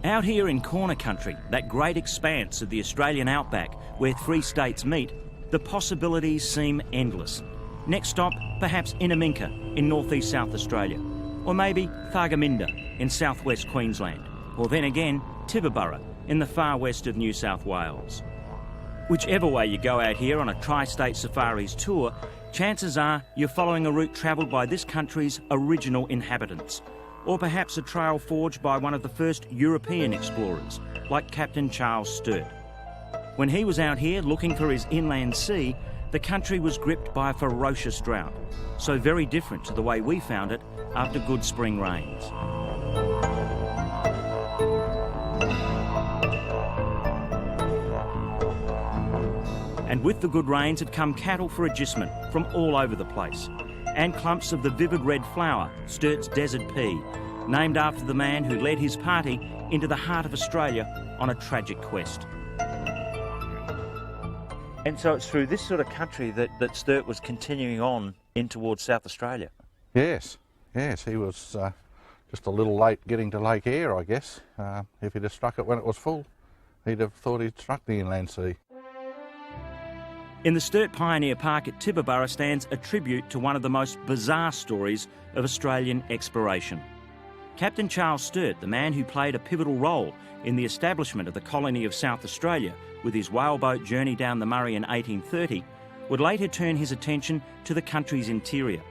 Out here in corner country, that great expanse of the Australian outback where three states meet, the possibilities seem endless. Next stop, perhaps Inaminka in northeast South Australia, or maybe Thargomindah in southwest Queensland, or then again Tibooburra in the far west of New South Wales. Whichever way you go out here on a tri-state safaris tour, chances are you're following a route travelled by this country's original inhabitants, or perhaps a trail forged by one of the first European explorers, like Captain Charles Sturt. When he was out here looking for his inland sea, the country was gripped by a ferocious drought, so very different to the way we found it after good spring rains. And with the good rains had come cattle for agistment from all over the place, and clumps of the vivid red flower, Sturt's desert pea, named after the man who led his party into the heart of Australia on a tragic quest. And so it's through this sort of country that Sturt was continuing on in towards South Australia? Yes, he was just a little late getting to Lake Eyre, I guess. If he'd have struck it when it was full, he'd have thought he'd struck the inland sea. In the Sturt Pioneer Park at Tibooburra stands a tribute to one of the most bizarre stories of Australian exploration. Captain Charles Sturt, the man who played a pivotal role in the establishment of the colony of South Australia with his whaleboat journey down the Murray in 1830, would later turn his attention to the country's interior.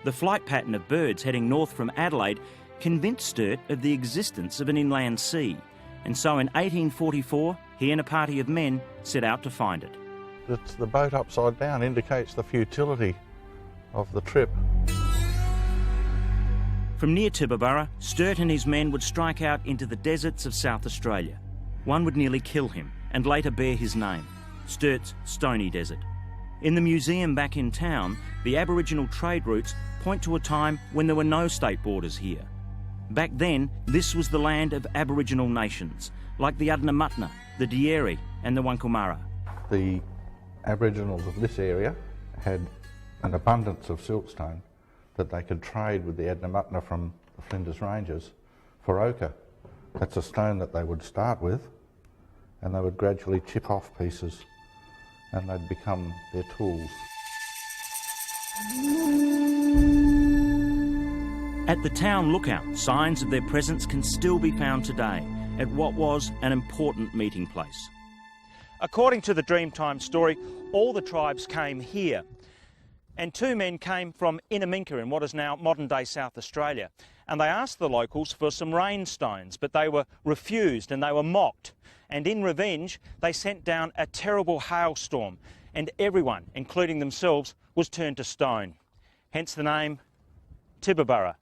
The flight pattern of birds heading north from Adelaide convinced Sturt of the existence of an inland sea, and so in 1844 he and a party of men set out to find it. It's the boat upside down indicates the futility of the trip. From near Tibooburra, Sturt and his men would strike out into the deserts of South Australia. One would nearly kill him and later bear his name, Sturt's Stony Desert. In the museum back in town, the Aboriginal trade routes point to a time when there were no state borders here. Back then, this was the land of Aboriginal nations, like the Adnyamathanha, the Dieri and the Wankumara. The Aboriginals of this area had an abundance of siltstone that they could trade with the Adnyamathanha from the Flinders Ranges for ochre. That's a stone that they would start with, and they would gradually chip off pieces and they'd become their tools. At the town lookout, signs of their presence can still be found today at what was an important meeting place. According to the Dreamtime story, all the tribes came here, and two men came from Inaminka in what is now modern-day South Australia, and they asked the locals for some rain stones, but they were refused and they were mocked. And in revenge, they sent down a terrible hailstorm, and everyone, including themselves, was turned to stone. Hence the name Tibooburra,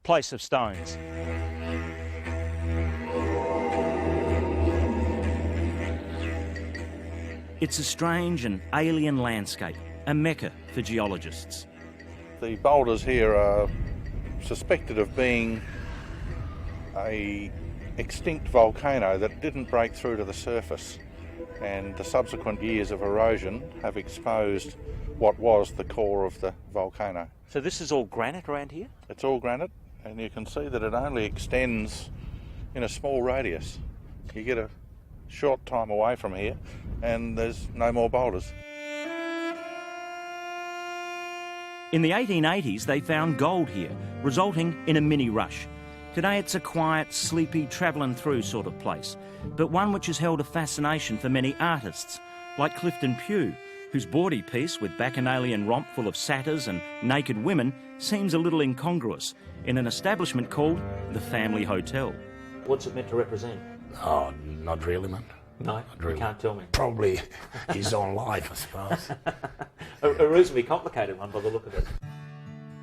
place of stones. It's a strange and alien landscape, a mecca for geologists. The boulders here are suspected of being an extinct volcano that didn't break through to the surface, and the subsequent years of erosion have exposed what was the core of the volcano. So this is all granite around here? It's all granite, and you can see that it only extends in a small radius. You get a short time away from here and there's no more boulders. In the 1880s, they found gold here, resulting in a mini rush. Today it's a quiet, sleepy, travelling through sort of place, but one which has held a fascination for many artists, like Clifton Pugh, whose bawdy piece with bacchanalian romp full of satyrs and naked women seems a little incongruous in an establishment called the Family Hotel. What's it meant to represent? Oh, not really, man. No, not really. You can't tell me. Probably his own life, I suppose. a reasonably complicated one by the look of it.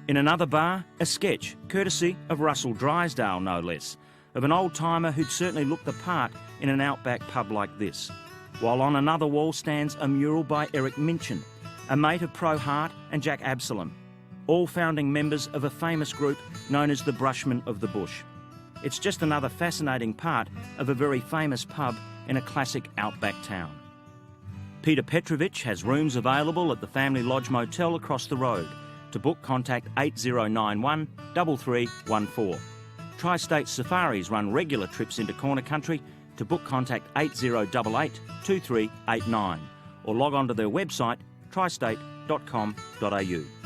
In another bar, a sketch, courtesy of Russell Drysdale, no less, of an old-timer who'd certainly looked the part in an outback pub like this. While on another wall stands a mural by Eric Minchin, a mate of Pro Hart and Jack Absalom, all founding members of a famous group known as the Brushmen of the Bush. It's just another fascinating part of a very famous pub in a classic outback town. Peter Petrovich has rooms available at the Family Lodge Motel across the road. To book, contact 8091 3314. Tri-State Safaris run regular trips into Corner Country. To book, contact 8088 2389 or log on to their website tristate.com.au.